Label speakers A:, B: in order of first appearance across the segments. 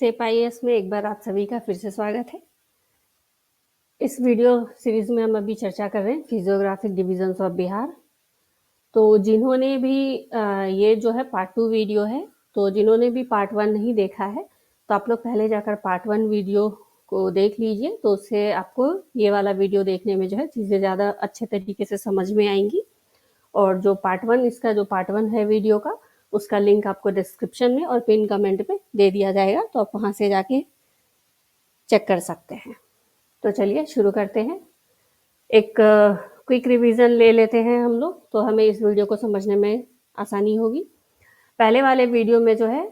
A: सेप IAS में एक बार आप सभी का फिर से स्वागत है। इस वीडियो सीरीज में हम अभी चर्चा कर रहे हैं फिजियोग्राफिक डिविजन्स ऑफ बिहार। तो जिन्होंने भी ये जो है पार्ट 2 वीडियो है, तो जिन्होंने भी पार्ट 1 नहीं देखा है तो आप लोग पहले जाकर पार्ट 1 वीडियो को देख लीजिए, तो उससे आपको ये वाला वीडियो देखने में जो है चीज़ें ज़्यादा अच्छे तरीके से समझ में आएंगी। और जो पार्ट 1 इसका जो पार्ट 1 है वीडियो का, उसका लिंक आपको डिस्क्रिप्शन में और पिन कमेंट में दे दिया जाएगा, तो आप वहाँ से जाके चेक कर सकते हैं। तो चलिए शुरू करते हैं। एक क्विक रिवीजन ले लेते हैं हम लोग, तो हमें इस वीडियो को समझने में आसानी होगी। पहले वाले वीडियो में जो है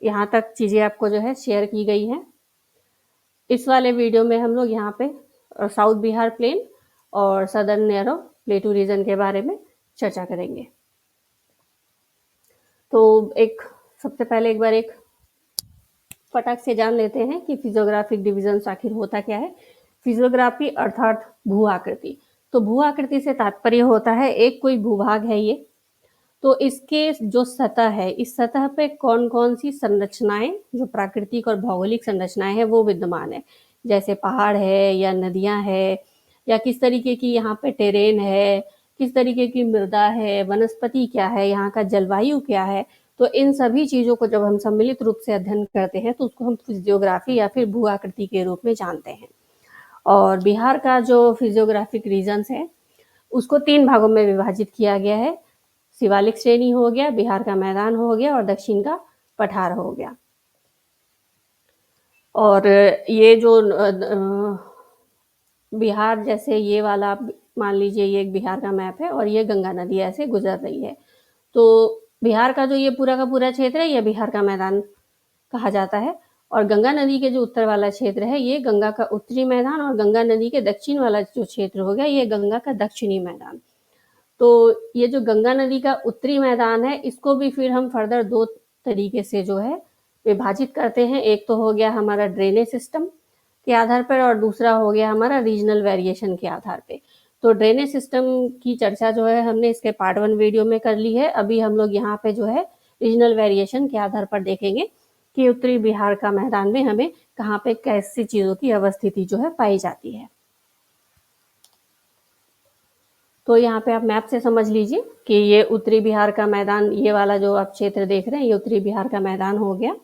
A: यहाँ तक चीज़ें आपको जो है शेयर की गई हैं। इस वाले वीडियो में हम लोग यहाँ पे साउथ बिहार प्लेन और सदर्न नैरो प्लेटू रीजन के बारे में चर्चा करेंगे। तो सबसे पहले एक बार फटाक से जान लेते हैं कि फिजियोग्राफिक डिविजन आखिर होता क्या है। फिजियोग्राफी अर्थात भू आकृति। तो भू आकृति से तात्पर्य होता है एक कोई भूभाग है ये, तो इसके जो सतह है, इस सतह पे कौन कौन सी संरचनाएं, जो प्राकृतिक और भौगोलिक संरचनाएं हैं वो विद्यमान है, जैसे पहाड़ है या नदियां है, या किस तरीके की यहाँ पे टेरेन है, किस तरीके की मृदा है, वनस्पति क्या है, यहाँ का जलवायु क्या है। तो इन सभी चीज़ों को जब हम सम्मिलित रूप से अध्ययन करते हैं तो उसको हम फिजियोग्राफी या फिर भू आकृति के रूप में जानते हैं। और बिहार का जो फिजियोग्राफिक रीजन्स है उसको 3 भागों में विभाजित किया गया है। शिवालिक श्रेणी हो गया, बिहार का मैदान हो गया और दक्षिण का पठार हो गया। और ये जो बिहार, जैसे ये वाला मान लीजिए ये एक बिहार का मैप है और ये गंगा नदी ऐसे गुजर रही है, तो बिहार का जो ये पूरा का पूरा क्षेत्र है ये बिहार का मैदान कहा जाता है। और गंगा नदी के जो उत्तर वाला क्षेत्र है ये गंगा का उत्तरी मैदान, और गंगा नदी के दक्षिण वाला जो क्षेत्र हो गया ये गंगा का दक्षिणी मैदान। तो ये जो गंगा नदी का उत्तरी मैदान है इसको भी फिर हम फर्दर 2 तरीके से जो है विभाजित करते हैं। एक तो हो गया हमारा ड्रेनेज सिस्टम के आधार पर और दूसरा हो गया हमारा रीजनल वेरिएशन के आधार पे। तो ड्रेनेज सिस्टम की चर्चा जो है हमने इसके पार्ट 1 वीडियो में कर ली है। अभी हम लोग यहाँ पे जो है रीजनल वेरिएशन के आधार पर देखेंगे कि उत्तरी बिहार का मैदान में हमें कहाँ पे कैसी चीज़ों की अवस्थिति जो है पाई जाती है। तो यहाँ पे आप मैप से समझ लीजिए कि ये उत्तरी बिहार का मैदान, ये वाला जो आप क्षेत्र देख रहे हैं ये उत्तरी बिहार का मैदान हो गया।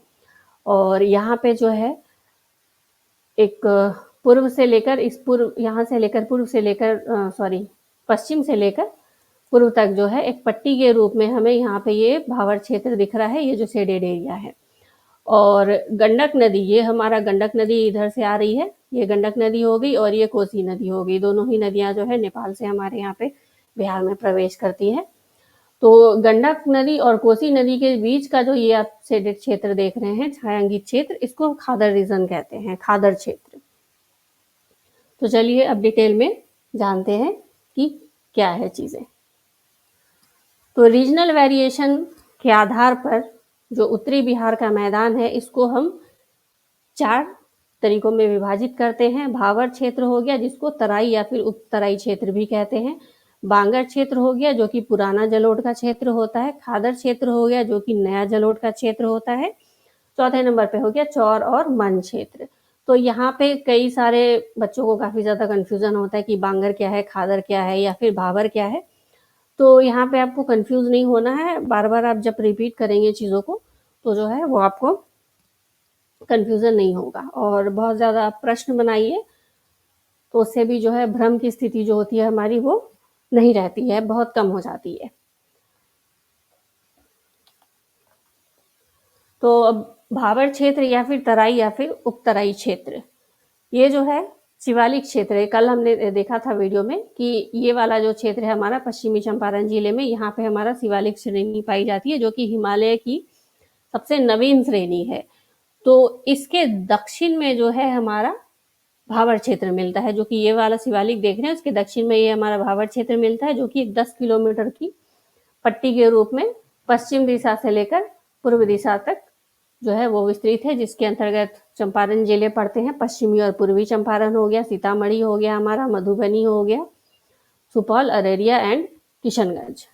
A: और यहाँ पे जो है एक पूर्व से लेकर पश्चिम से लेकर पूर्व तक जो है एक पट्टी के रूप में हमें यहाँ पे ये भावर क्षेत्र दिख रहा है, ये जो शेडेड एरिया है। और गंडक नदी, ये हमारा गंडक नदी इधर से आ रही है, ये गंडक नदी हो गई और ये कोसी नदी हो गई। दोनों ही नदियां जो है नेपाल से हमारे यहाँ पे बिहार में प्रवेश करती है। तो गंडक नदी और कोसी नदी के बीच का जो ये आप शेडेड क्षेत्र देख रहे हैं, छायांकित क्षेत्र, इसको खादर रीजन कहते हैं, खादर क्षेत्र। तो चलिए अब डिटेल में जानते हैं कि क्या है चीजें। तो रीजनल वेरिएशन के आधार पर जो उत्तरी बिहार का मैदान है इसको हम 4 तरीकों में विभाजित करते हैं। भावर क्षेत्र हो गया जिसको तराई या फिर उपतराई क्षेत्र भी कहते हैं। बांगर क्षेत्र हो गया जो कि पुराना जलोढ़ का क्षेत्र होता है। खादर क्षेत्र हो गया जो कि नया जलोढ़ का क्षेत्र होता है। चौथे नंबर पे हो गया चौर और मन क्षेत्र। तो यहाँ पे कई सारे बच्चों को काफी ज्यादा कंफ्यूजन होता है कि बांगर क्या है, खादर क्या है या फिर भावर क्या है। तो यहाँ पे आपको कंफ्यूज नहीं होना है, बार बार आप जब रिपीट करेंगे चीज़ों को तो जो है वो आपको कंफ्यूजन नहीं होगा। और बहुत ज़्यादा आप प्रश्न बनाइए तो उससे भी जो है भ्रम की स्थिति जो होती है हमारी वो नहीं रहती है, बहुत कम हो जाती है। तो अब भावर क्षेत्र या फिर तराई या फिर उपतराई क्षेत्र, ये जो है शिवालिक क्षेत्र है। कल हमने देखा था वीडियो में कि ये वाला जो क्षेत्र है हमारा पश्चिमी चंपारण जिले में, यहाँ पे हमारा शिवालिक श्रेणी पाई जाती है जो कि हिमालय की सबसे नवीन श्रेणी है। तो इसके दक्षिण में जो है हमारा भावर क्षेत्र मिलता है, जो कि ये वाला शिवालिक देख रहे हैं उसके दक्षिण में ये हमारा भावर क्षेत्र मिलता है, जो कि 10 किलोमीटर की पट्टी के रूप में पश्चिम दिशा से लेकर पूर्व दिशा तक जो है वो विस्तृत है, जिसके अंतर्गत चंपारण जिले पड़ते हैं। पश्चिमी और पूर्वी चंपारण हो गया, सीतामढ़ी हो गया हमारा, मधुबनी हो गया, सुपौल, अररिया एंड किशनगंज।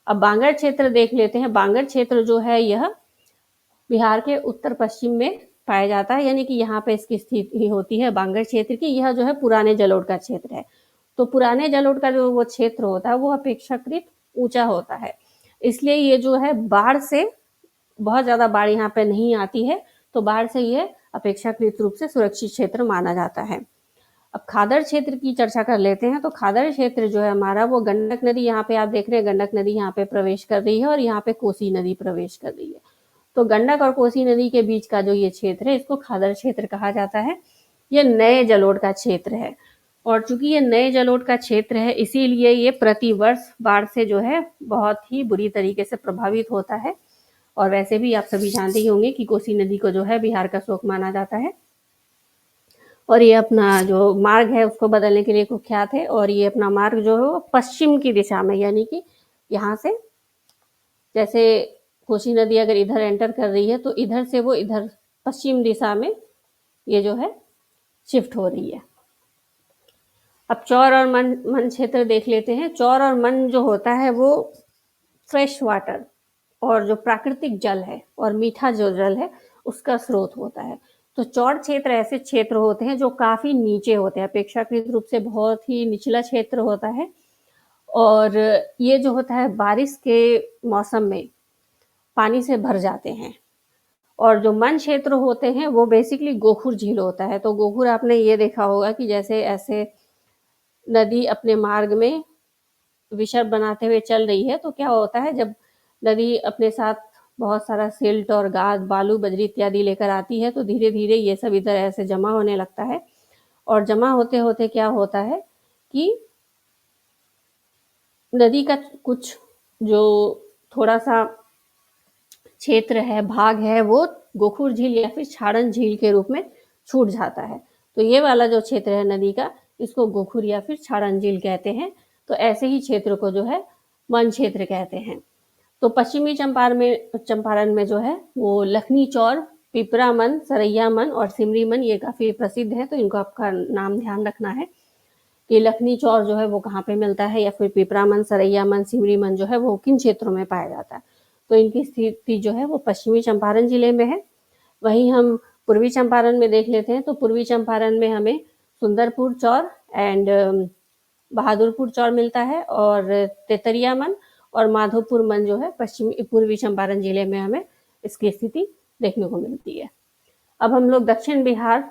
A: अब बांगर क्षेत्र देख लेते हैं। बांगर क्षेत्र जो है यह बिहार के उत्तर पश्चिम में पाया जाता है, यानी कि यहाँ पे इसकी स्थिति होती है बांगर क्षेत्र की। यह जो है पुराने जलोढ़ का क्षेत्र है। तो पुराने जलोढ़ का जो वो क्षेत्र होता है वो अपेक्षाकृत ऊंचा होता है, इसलिए ये जो है बाढ़ से, बहुत ज़्यादा बाढ़ यहाँ पे नहीं आती है, तो बाढ़ से ये अपेक्षाकृत रूप से सुरक्षित क्षेत्र माना जाता है। अब खादर क्षेत्र की चर्चा कर लेते हैं। तो खादर क्षेत्र जो है हमारा, वो गंडक नदी, यहाँ पे आप देख रहे हैं गंडक नदी यहाँ पे प्रवेश कर रही है और यहाँ पे कोसी नदी प्रवेश कर रही है। तो गंडक और कोसी नदी के बीच का जो ये क्षेत्र है, इसको खादर क्षेत्र कहा जाता है। ये नए जलोढ़ का क्षेत्र है, और चूंकि ये नए जलोढ़ का क्षेत्र है, इसीलिए ये प्रतिवर्ष बाढ़ से जो है बहुत ही बुरी तरीके से प्रभावित होता है। और वैसे भी आप सभी जानते ही होंगे कि कोसी नदी को जो है बिहार का शोक माना जाता है, और ये अपना जो मार्ग है उसको बदलने के लिए कुख्यात है। और ये अपना मार्ग जो है वो पश्चिम की दिशा में, यानी कि यहाँ से जैसे कोसी नदी अगर इधर एंटर कर रही है, तो इधर से वो इधर पश्चिम दिशा में ये जो है शिफ्ट हो रही है। अब चौर और मन क्षेत्र देख लेते हैं। चौर और मन जो होता है वो फ्रेश वाटर और जो प्राकृतिक जल है और मीठा जो जल है उसका स्रोत होता है। तो चौर क्षेत्र ऐसे क्षेत्र होते हैं जो काफ़ी नीचे होते हैं, अपेक्षाकृत रूप से बहुत ही निचला क्षेत्र होता है। और ये जो होता है बारिश के मौसम में पानी से भर जाते हैं। और जो मन क्षेत्र होते हैं वो बेसिकली गोखुर झील होता है। तो गोखुर आपने ये देखा होगा कि जैसे ऐसे नदी अपने मार्ग में विषर्भ बनाते हुए चल रही है, तो क्या होता है, जब नदी अपने साथ बहुत सारा सिल्ट और गाद, बालू, बजरी इत्यादि लेकर आती है, तो धीरे धीरे ये सब इधर ऐसे जमा होने लगता है। और जमा होते होते क्या होता है कि नदी का कुछ जो थोड़ा सा क्षेत्र है, भाग है, वो गोखुर झील या फिर छाड़न झील के रूप में छूट जाता है। तो ये वाला जो क्षेत्र है नदी का, इसको गोखुर या फिर छाड़न झील कहते हैं। तो ऐसे ही क्षेत्र को जो है मन क्षेत्र कहते हैं। तो पश्चिमी चंपारण में जो है वो लखनी चौर, पिपरा मन, सरैया मन और सिमरी मन, ये काफ़ी प्रसिद्ध है। तो इनको आपका नाम ध्यान रखना है कि लखनी चौर जो है वो कहाँ पे मिलता है, या फिर पिपरा मन, सरैया मन, सिमरी मन जो है वो किन क्षेत्रों में पाया जाता है। तो इनकी स्थिति जो है वो पश्चिमी चंपारण जिले में है। वहीं हम पूर्वी चंपारण में देख लेते हैं। तो पूर्वी चंपारण में हमें सुंदरपुर चौर एंड बहादुरपुर चौर मिलता है, और तेतरिया मन और माधोपुर मन जो है पूर्वी चंपारण जिले में हमें इसकी स्थिति देखने को मिलती है। अब हम लोग दक्षिण बिहार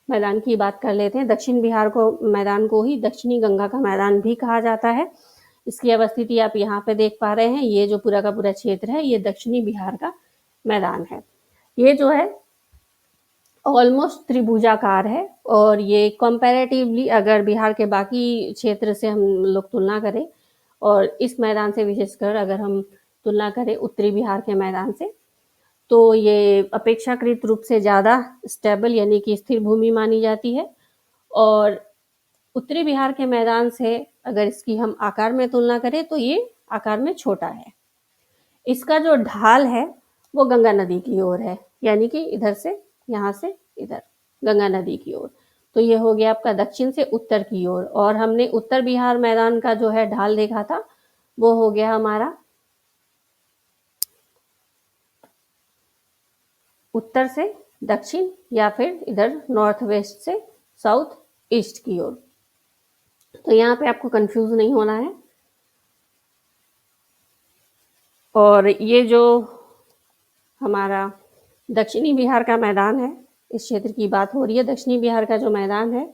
A: मैदान की बात कर लेते हैं। दक्षिण बिहार को मैदान को ही दक्षिणी गंगा का मैदान भी कहा जाता है। इसकी अवस्थिति आप यहाँ पे देख पा रहे हैं। ये जो पूरा का पूरा क्षेत्र है ये दक्षिणी बिहार का मैदान है। ये जो है ऑलमोस्ट त्रिभुजाकार है, और ये कंपैरेटिवली अगर बिहार के बाकी क्षेत्र से हम लोग तुलना करें, और इस मैदान से विशेषकर अगर हम तुलना करें उत्तरी बिहार के मैदान से, तो ये अपेक्षाकृत रूप से ज़्यादा स्टेबल यानी कि स्थिर भूमि मानी जाती है। और उत्तरी बिहार के मैदान से अगर इसकी हम आकार में तुलना करें तो ये आकार में छोटा है। इसका जो ढाल है वो गंगा नदी की ओर है, यानी कि इधर से, यहाँ से इधर गंगा नदी की ओर। तो ये हो गया आपका दक्षिण से उत्तर की ओर। और हमने उत्तर बिहार मैदान का जो है ढाल देखा था, वो हो गया हमारा उत्तर से दक्षिण या फिर इधर नॉर्थ वेस्ट से साउथ ईस्ट की ओर। तो यहाँ पे आपको कंफ्यूज नहीं होना है। और ये जो हमारा दक्षिणी बिहार का मैदान है, इस क्षेत्र की बात हो रही है। दक्षिणी बिहार का जो मैदान है,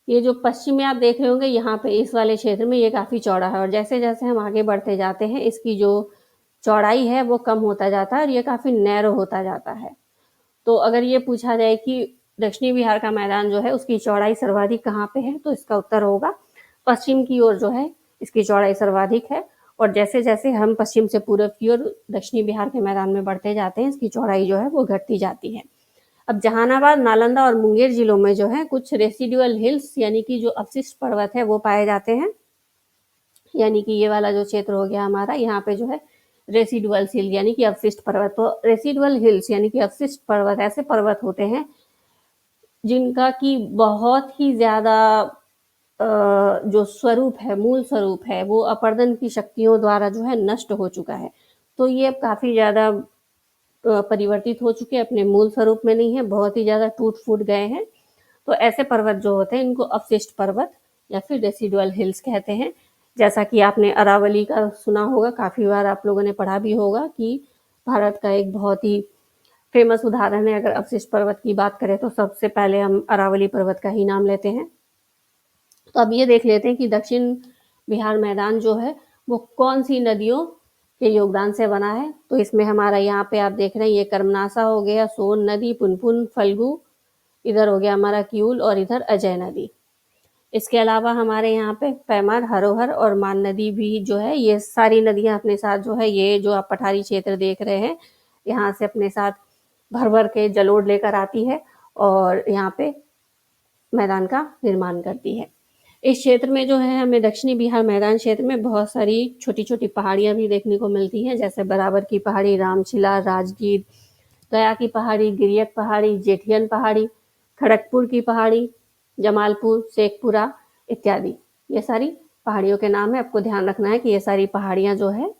A: ये जो पश्चिम में आप देख रहे होंगे, यहाँ पे इस वाले क्षेत्र में ये काफ़ी चौड़ा है, और जैसे जैसे हम आगे बढ़ते जाते हैं इसकी जो चौड़ाई है वो कम होता जाता है और ये काफ़ी नैरो होता जाता है। तो अगर ये पूछा जाए कि दक्षिणी बिहार का मैदान जो है उसकी चौड़ाई सर्वाधिक कहाँ पे है, तो इसका उत्तर होगा पश्चिम की ओर जो है इसकी चौड़ाई सर्वाधिक है। और जैसे जैसे हम पश्चिम से पूर्व की ओर दक्षिणी बिहार के मैदान में बढ़ते जाते हैं, इसकी चौड़ाई जो है वो घटती जाती है। अब जहानाबाद, नालंदा और मुंगेर जिलों में जो है कुछ रेसिडुअल हिल्स यानी कि जो अवशिष्ट पर्वत है वो पाए जाते हैं। यानी कि ये वाला जो क्षेत्र हो गया हमारा, यहाँ पे जो है रेसिडुअल हिल यानी कि अवशिष्ट पर्वत। तो रेसिडुअल हिल्स यानी कि अवशिष्ट पर्वत ऐसे पर्वत होते हैं जिनका कि बहुत ही ज़्यादा जो स्वरूप है, मूल स्वरूप है, वो अपर्दन की शक्तियों द्वारा जो है नष्ट हो चुका है। तो ये अब काफ़ी ज़्यादा परिवर्तित हो चुके हैं, अपने मूल स्वरूप में नहीं है, बहुत ही ज़्यादा टूट-फूट गए हैं। तो ऐसे पर्वत जो होते हैं इनको अवशिष्ट पर्वत या फिर रेसिडुअल हिल्स कहते हैं। जैसा कि आपने अरावली का सुना होगा, काफ़ी बार आप लोगों ने पढ़ा भी होगा कि भारत का एक बहुत ही फेमस उदाहरण है। अगर अवशिष्ट पर्वत की बात करें तो सबसे पहले हम अरावली पर्वत का ही नाम लेते हैं। तो अब ये देख लेते हैं कि दक्षिण बिहार मैदान जो है वो कौन सी नदियों के योगदान से बना है। तो इसमें हमारा यहाँ पे आप देख रहे हैं ये कर्मनासा हो गया, सोन नदी, पुनपुन, फल्गु, इधर हो गया हमारा किऊल और इधर अजय नदी। इसके अलावा हमारे यहाँ पे पैमार, हरोहर और मान नदी भी जो है, ये सारी नदियाँ अपने साथ जो है, ये जो आप पठारी क्षेत्र देख रहे हैं, यहाँ से अपने साथ भर-भर के जलोढ़ लेकर आती है और यहाँ पे मैदान का निर्माण करती है। इस क्षेत्र में जो है हमें दक्षिणी बिहार मैदान क्षेत्र में बहुत सारी छोटी-छोटी पहाड़ियाँ भी देखने को मिलती हैं, जैसे बराबर की पहाड़ी, रामशिला, राजगीर, गया की पहाड़ी, गिरियक पहाड़ी, जेठियन पहाड़ी, खड़गपुर की पहाड़ी, जमालपुर, शेखपुरा इत्यादि। ये सारी पहाड़ियों के नाम है। आपको ध्यान रखना है कि ये सारी पहाड़ियाँ जो है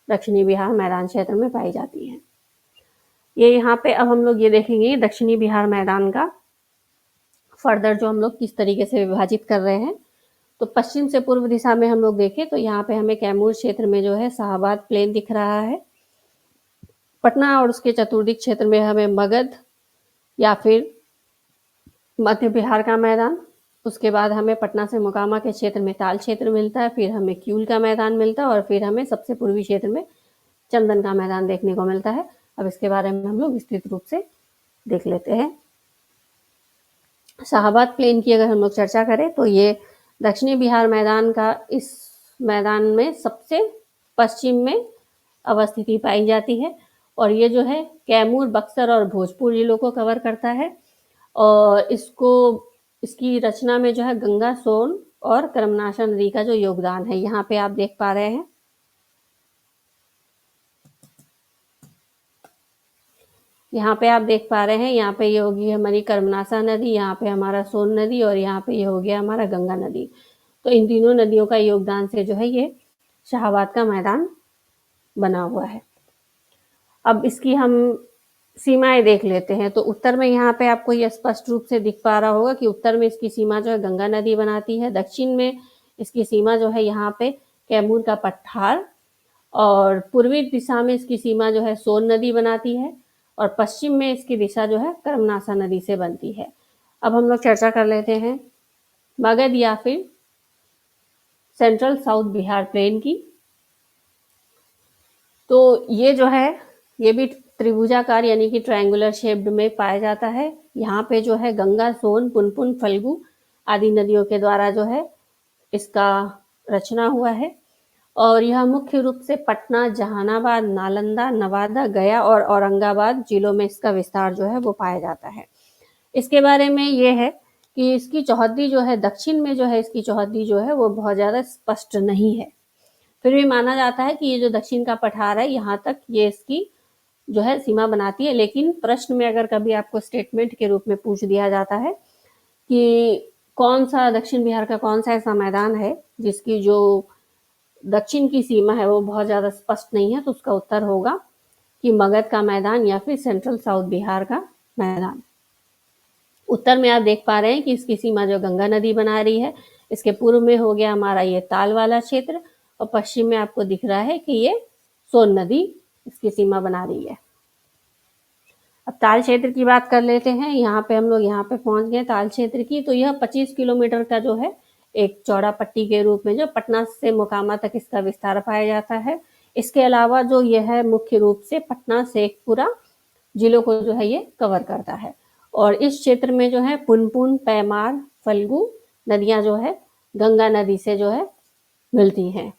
A: दक्षिणी बिहार मैदान क्षेत्र में पाई जाती हैं। ये यहाँ पे अब हम लोग ये देखेंगे दक्षिणी बिहार मैदान का फर्दर जो हम लोग किस तरीके से विभाजित कर रहे हैं। तो पश्चिम से पूर्व दिशा में हम लोग देखें तो यहाँ पे हमें कैमूर क्षेत्र में जो है शाहाबाद प्लेन दिख रहा है। पटना और उसके चतुर्दिक क्षेत्र में हमें मगध या फिर मध्य बिहार का मैदान, उसके बाद हमें पटना से मोकामा के क्षेत्र में ताल क्षेत्र मिलता है, फिर हमें किऊल का मैदान मिलता है और फिर हमें सबसे पूर्वी क्षेत्र में चंदन का मैदान देखने को मिलता है। अब इसके बारे में हम लोग विस्तृत रूप से देख लेते हैं। शाहाबाद प्लेन की अगर हम लोग चर्चा करें तो ये दक्षिणी बिहार मैदान का इस मैदान में सबसे पश्चिम में अवस्थिति पाई जाती है और ये जो है कैमूर, बक्सर और भोजपुर जिलों को कवर करता है और इसकी रचना में जो है गंगा, सोन और कर्मनाशा नदी का जो योगदान है, यहाँ पे आप देख पा रहे हैं। यहाँ पे आप देख पा रहे हैं, यहाँ पे ये होगी हमारी कर्मनाशा नदी, यहाँ पे हमारा सोन नदी और यहाँ पे ये हो गया हमारा गंगा नदी। तो इन तीनों नदियों का योगदान से जो है ये शाहाबाद का मैदान बना हुआ है। अब इसकी हम सीमाएं देख लेते हैं। तो उत्तर में यहाँ पे आपको ये स्पष्ट रूप से दिख पा रहा होगा कि उत्तर में इसकी सीमा जो है गंगा नदी बनाती है। दक्षिण में इसकी सीमा जो है यहाँ पे कैमूर का पठार और पूर्वी दिशा में इसकी सीमा जो है सोन नदी बनाती है और पश्चिम में इसकी दिशा जो है कर्मनाशा नदी से बनती है। अब हम लोग चर्चा कर लेते हैं मगध या फिर सेंट्रल साउथ बिहार प्लेन की। तो ये जो है ये भी त्रिभुजाकार यानी कि ट्रायंगुलर शेप्ड में पाया जाता है। यहाँ पे जो है गंगा, सोन, पुनपुन, फल्गु आदि नदियों के द्वारा जो है इसका रचना हुआ है और यह मुख्य रूप से पटना, जहानाबाद, नालंदा, नवादा, गया और औरंगाबाद जिलों में इसका विस्तार जो है वो पाया जाता है। इसके बारे में ये है कि इसकी चौहद्दी जो है दक्षिण में जो है इसकी चौहद्दी जो है वो बहुत ज़्यादा स्पष्ट नहीं है। फिर भी माना जाता है कि ये जो दक्षिण का पठार है यहाँ तक ये इसकी जो है सीमा बनाती है। लेकिन प्रश्न में अगर कभी आपको स्टेटमेंट के रूप में पूछ दिया जाता है कि कौन सा दक्षिण बिहार का कौन सा ऐसा मैदान है जिसकी जो दक्षिण की सीमा है वो बहुत ज़्यादा स्पष्ट नहीं है, तो उसका उत्तर होगा कि मगध का मैदान या फिर सेंट्रल साउथ बिहार का मैदान। उत्तर में आप देख पा रहे हैं कि इसकी सीमा जो गंगा नदी बना रही है। इसके पूर्व में हो गया हमारा ये ताल वाला क्षेत्र और पश्चिम में आपको दिख रहा है कि ये सोन नदी इसकी सीमा बना रही है। अब ताल क्षेत्र की बात कर लेते हैं। यहाँ पे हम लोग यहाँ पे पहुंच गए ताल क्षेत्र की। तो यह 25 किलोमीटर का जो है एक चौड़ा पट्टी के रूप में जो पटना से मोकामा तक इसका विस्तार पाया जाता है। इसके अलावा जो यह है मुख्य रूप से पटना, शेखपुरा जिलों को जो है ये कवर करता है और इस क्षेत्र में जो है पुनपुन, पैमार, फल्गु नदियां जो है गंगा नदी से जो है मिलती हैं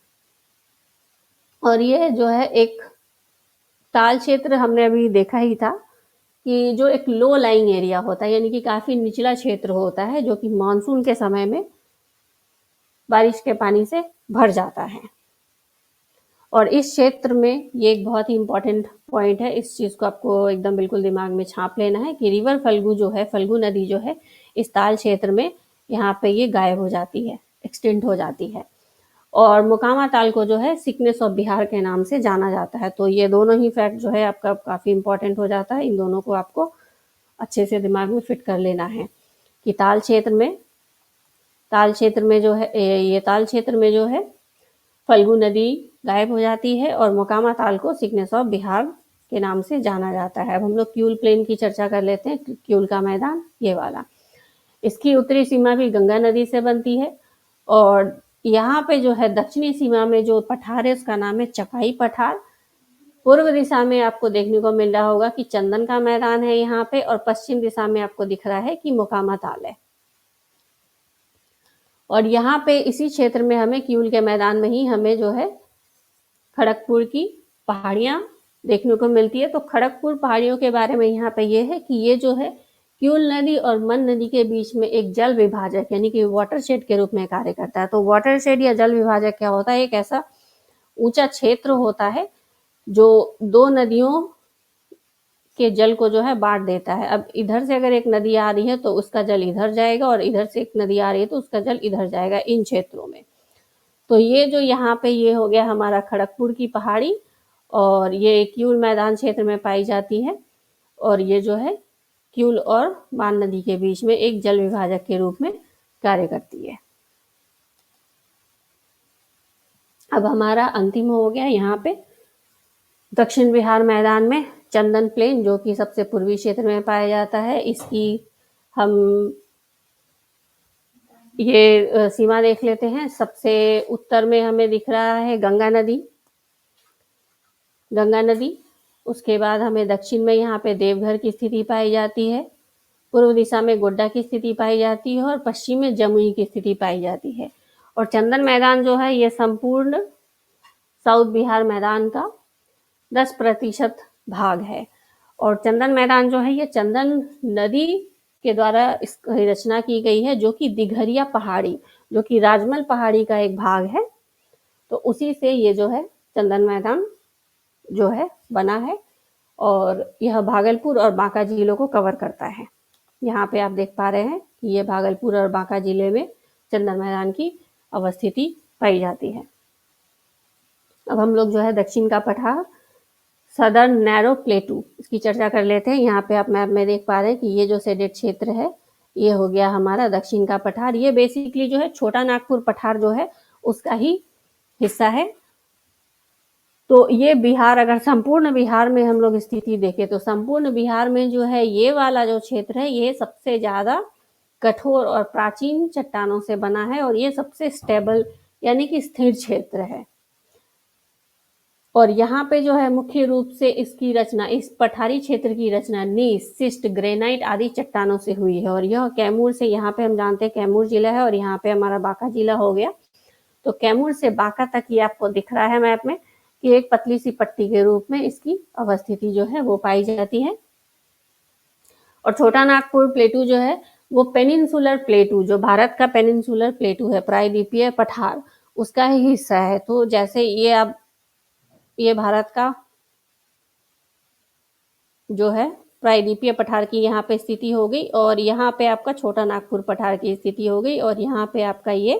A: और ये जो है एक ताल क्षेत्र हमने अभी देखा ही था कि जो एक लो लाइंग एरिया होता है यानी कि काफ़ी निचला क्षेत्र होता है जो कि मानसून के समय में बारिश के पानी से भर जाता है। और इस क्षेत्र में ये एक बहुत ही इम्पॉर्टेंट पॉइंट है, इस चीज़ को आपको एकदम बिल्कुल दिमाग में छाप लेना है कि रिवर फल्गु जो है, फल्गु नदी जो है इस ताल क्षेत्र में यहाँ पे ये गायब हो जाती है, एक्सटिंक्ट हो जाती है और मोकामा ताल को जो है सिकनेस ऑफ बिहार के नाम से जाना जाता है। तो ये दोनों ही फैक्ट जो है आपका काफ़ी इम्पोर्टेंट हो जाता है। इन दोनों को आपको अच्छे से दिमाग में फिट कर लेना है कि ताल क्षेत्र में जो है ये ताल क्षेत्र में जो है फल्गु नदी गायब हो जाती है और मोकामा ताल को सिकनेस ऑफ बिहार के नाम से जाना जाता है। अब हम लोग क्यूल प्लेन की चर्चा कर लेते हैं। क्यूल का मैदान ये वाला, इसकी उत्तरी सीमा भी गंगा नदी से बनती है और यहाँ पे जो है दक्षिणी सीमा में जो पठार है उसका नाम है चकाई पठार। पूर्व दिशा में आपको देखने को मिल रहा होगा कि चंदन का मैदान है यहाँ पे और पश्चिम दिशा में आपको दिख रहा है कि मोकामा ताल है। और यहाँ पे इसी क्षेत्र में हमें क्यूल के मैदान में ही हमें जो है खड़गपुर की पहाड़ियाँ देखने को मिलती है। तो खड़गपुर पहाड़ियों के बारे में यहाँ पे ये है कि ये जो है क्यूल नदी और मन नदी के बीच में एक जल विभाजक यानी कि वाटरशेड के रूप में कार्य करता है। तो वाटरशेड या जल विभाजक क्या होता है? एक ऐसा ऊंचा क्षेत्र होता है जो दो नदियों के जल को जो है बांट देता है। अब इधर से अगर एक नदी आ रही है तो उसका जल इधर जाएगा और इधर से एक नदी आ रही है तो उसका जल इधर जाएगा इन क्षेत्रों में। तो ये जो यहाँ पे ये हो गया हमारा खड़गपुर की पहाड़ी और ये क्यूल मैदान क्षेत्र में पाई जाती है और ये जो है क्यूल और मान नदी के बीच में एक जल विभाजक के रूप में कार्य करती है। अब हमारा अंतिम हो गया यहाँ पे दक्षिण बिहार मैदान में चंदन प्लेन, जो कि सबसे पूर्वी क्षेत्र में पाया जाता है। इसकी हम ये सीमा देख लेते हैं। सबसे उत्तर में हमें दिख रहा है गंगा नदी। उसके बाद हमें दक्षिण में यहाँ पे देवघर की स्थिति पाई जाती है, पूर्व दिशा में गोड्डा की स्थिति पाई जाती है और पश्चिम में जमुई की स्थिति पाई जाती है। और चंदन मैदान जो है ये संपूर्ण साउथ बिहार मैदान का 10% भाग है। और चंदन मैदान जो है ये चंदन नदी के द्वारा इसकी रचना की गई है, जो कि दिघरिया पहाड़ी, जो कि राजमल पहाड़ी का एक भाग है। तो उसी से ये जो है चंदन मैदान जो है बना है और यह भागलपुर और बांका जिलों को कवर करता है। यहाँ पे आप देख पा रहे हैं कि ये भागलपुर और बांका जिले में चंदन मैदान की अवस्थिति पाई जाती है। अब हम लोग जो है दक्षिण का पठार सदर्न नैरो प्लेटू इसकी चर्चा कर लेते हैं। यहाँ पे आप मैप में देख पा रहे हैं कि ये जो शेडेड क्षेत्र है ये हो गया हमारा दक्षिण का पठार। ये बेसिकली जो है छोटा नागपुर पठार जो है उसका ही हिस्सा है। तो ये बिहार, अगर संपूर्ण बिहार में हम लोग स्थिति देखें तो संपूर्ण बिहार में जो है ये वाला जो क्षेत्र है ये सबसे ज़्यादा कठोर और प्राचीन चट्टानों से बना है और ये सबसे स्टेबल यानी कि स्थिर क्षेत्र है। और यहाँ पे जो है मुख्य रूप से इसकी रचना, इस पठारी क्षेत्र की रचना नीस, सिस्ट, ग्रेनाइट आदि चट्टानों से हुई है। और यह कैमूर से, यहाँ पे हम जानते हैं कैमूर जिला है और यहाँ पे हमारा बांका जिला हो गया। तो कैमूर से बांका तक ये आपको दिख रहा है मैप में कि एक पतली सी पट्टी के रूप में इसकी अवस्थिति जो है वो पाई जाती है। और छोटा नागपुर प्लेटू जो है वो पेनिनसुलर प्लेटू, जो भारत का पेनिनसुलर प्लेटू है, प्रायद्वीपीय पठार, उसका ही हिस्सा है। तो जैसे ये अब ये भारत का जो है प्रायद्वीपीय पठार की यहाँ पे स्थिति हो गई और यहाँ पे आपका छोटा नागपुर पठार की स्थिति हो गई और यहाँ पे आपका ये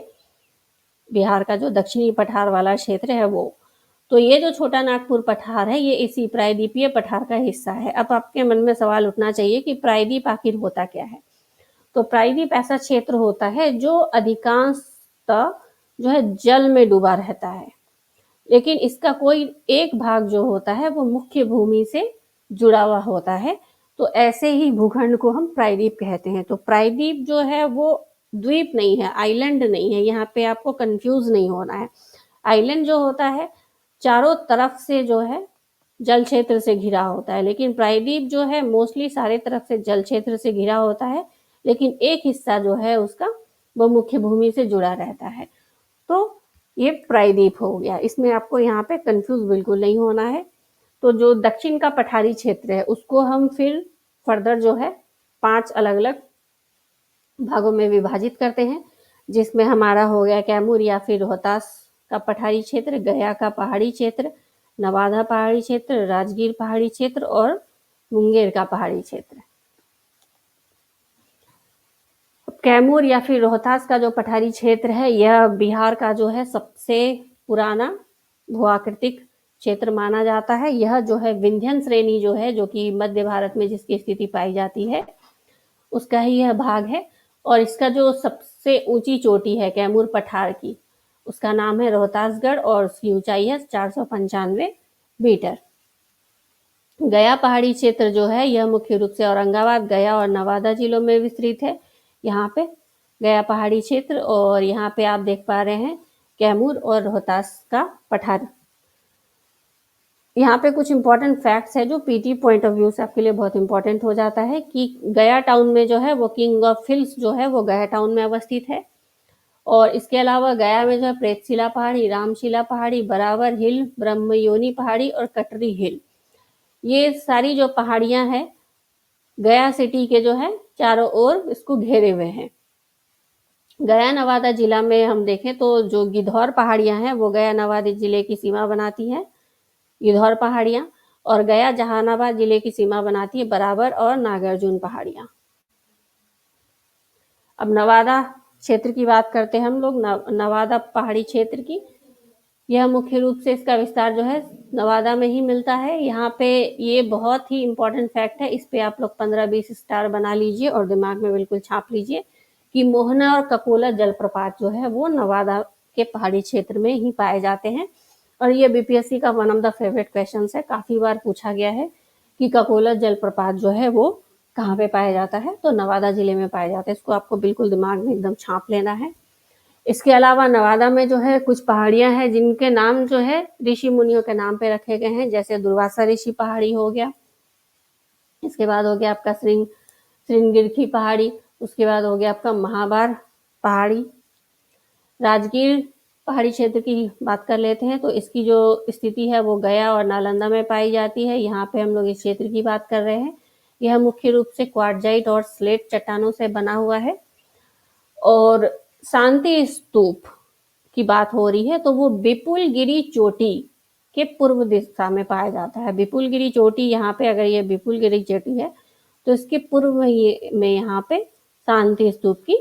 A: बिहार का जो दक्षिणी पठार वाला क्षेत्र है वो। तो ये जो छोटा नागपुर पठार है ये इसी प्रायद्वीपीय पठार का हिस्सा है। अब आपके मन में सवाल उठना चाहिए कि प्रायद्वीप आखिर होता क्या है? तो प्रायद्वीप ऐसा क्षेत्र होता है जो अधिकांशतः जो है जल में डूबा रहता है, लेकिन इसका कोई एक भाग जो होता है वो मुख्य भूमि से जुड़ा हुआ होता है। तो ऐसे ही भूखंड को हम प्रायद्वीप कहते हैं। तो प्रायद्वीप जो है वो द्वीप नहीं है, आइलैंड नहीं है, यहाँ पे आपको कंफ्यूज नहीं होना है। आइलैंड जो होता है चारों तरफ से जो है जल क्षेत्र से घिरा होता है, लेकिन प्रायद्वीप जो है मोस्टली सारे तरफ से जल क्षेत्र से घिरा होता है, लेकिन एक हिस्सा जो है उसका वो मुख्य भूमि से जुड़ा रहता है। तो ये प्रायद्वीप हो गया, इसमें आपको यहाँ पे कंफ्यूज बिल्कुल नहीं होना है। तो जो दक्षिण का पठारी क्षेत्र है उसको हम फिर फर्दर जो है 5 अलग अलग भागों में विभाजित करते हैं, जिसमें हमारा हो गया कैमूर या फिर रोहतास का पठारी क्षेत्र, गया का पहाड़ी क्षेत्र, नवादा पहाड़ी क्षेत्र, राजगीर पहाड़ी क्षेत्र और मुंगेर का पहाड़ी क्षेत्र। कैमूर या फिर रोहतास का जो पठारी क्षेत्र है, यह बिहार का जो है सबसे पुराना भूआकृतिक क्षेत्र माना जाता है। यह जो है विंध्यन श्रेणी जो है, जो कि मध्य भारत में जिसकी स्थिति पाई जाती है, उसका ही यह भाग है। और इसका जो सबसे ऊंची चोटी है कैमूर पठार की, उसका नाम है रोहतासगढ़ और उसकी ऊंचाई है 495 मीटर। गया पहाड़ी क्षेत्र जो है, यह मुख्य रूप से औरंगाबाद, गया और नवादा जिलों में विस्तृत है। यहाँ पे गया पहाड़ी क्षेत्र, और यहाँ पे आप देख पा रहे हैं कैमूर और रोहतास का पठार। यहाँ पे कुछ इंपॉर्टेंट फैक्ट्स है जो पीटी पॉइंट ऑफ व्यू से आपके लिए बहुत इंपॉर्टेंट हो जाता है कि गया टाउन में जो है वो किंग ऑफ हिल्स जो है वो गया टाउन में अवस्थित है। और इसके अलावा गया में जो है प्रेतशिला पहाड़ी, रामशिला पहाड़ी, बराबर हिल, ब्रह्मयोनी पहाड़ी और कटरी हिल, ये सारी जो पहाड़ियां हैं गया सिटी के जो है चारों ओर इसको घेरे हुए हैं। गया नवादा जिला में हम देखें तो जो गिद्धौर पहाड़ियां हैं वो गया नवादा जिले की सीमा बनाती हैं, गिद्धौर पहाड़ियां। और गया जहानाबाद जिले की सीमा बनाती है बराबर और नागार्जुन पहाड़ियां। अब नवादा क्षेत्र की बात करते हैं हम लोग, नवादा पहाड़ी क्षेत्र की। यह मुख्य रूप से इसका विस्तार जो है नवादा में ही मिलता है। यहाँ पे ये बहुत ही इंपॉर्टेंट फैक्ट है, इस पे आप लोग 15-20 स्टार बना लीजिए और दिमाग में बिल्कुल छाप लीजिए कि मोहना और ककोला जलप्रपात जो है वो नवादा के पहाड़ी क्षेत्र में ही पाए जाते हैं। और ये बीपीएससी का one of the favourite question है, काफी बार पूछा गया है कि ककोला जलप्रपात जो है वो कहाँ पे पाया जाता है, तो नवादा जिले में पाया जाता है। इसको आपको बिल्कुल दिमाग में एकदम छाप लेना है। इसके अलावा नवादा में जो है कुछ पहाड़ियां हैं जिनके नाम जो है ऋषि मुनियों के नाम पे रखे गए हैं, जैसे दुर्वासा ऋषि पहाड़ी हो गया, इसके बाद हो गया आपका श्रृंगिरखी पहाड़ी, उसके बाद हो गया आपका महाबार पहाड़ी। राजगीर पहाड़ी क्षेत्र की बात कर लेते हैं तो इसकी जो स्थिति है वो गया और नालंदा में पाई जाती है। यहाँ पे हम लोग इस क्षेत्र की बात कर रहे हैं। यह मुख्य रूप से क्वार्टजाइट और स्लेट चट्टानों से बना हुआ है। और शांति स्तूप की बात हो रही है तो वो विपुलगिरी चोटी के पूर्व दिशा में पाया जाता है। विपुलगिरी चोटी, यहाँ पे अगर ये विपुलगिरी चोटी है तो इसके पूर्व में यहाँ पे शांति स्तूप की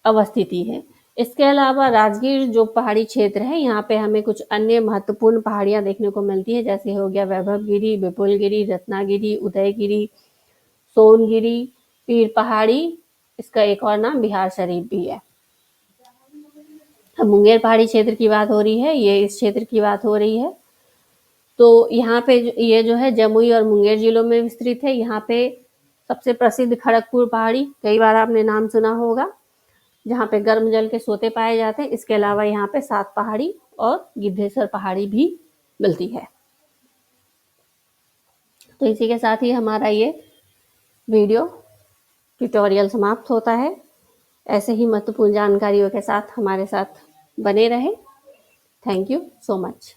A: अवस्थिति है। इसके अलावा राजगीर जो पहाड़ी क्षेत्र है, यहाँ पे हमें कुछ अन्य महत्वपूर्ण पहाड़ियां देखने को मिलती है, जैसे हो गया वैभवगिरी, विपुलगिरी, रत्नागिरी, उदयगिरी, सोनगिरी, पीर पहाड़ी, इसका एक और नाम बिहार शरीफ भी है। अब मुंगेर पहाड़ी क्षेत्र की बात हो रही है, ये इस क्षेत्र की बात हो रही है। तो यहाँ पे ये जो है जमुई और मुंगेर जिलों में विस्तृत है। यहाँ पे सबसे प्रसिद्ध खड़गपुर पहाड़ी, कई बार आपने नाम सुना होगा, जहाँ पे गर्म जल के सोते पाए जाते हैं। इसके अलावा यहाँ पे सात पहाड़ी और गिद्धेश्वर पहाड़ी भी मिलती है। तो इसी के साथ ही हमारा ये वीडियो ट्यूटोरियल समाप्त होता है। ऐसे ही महत्वपूर्ण जानकारियों के साथ हमारे साथ बने रहें। Thank you so much.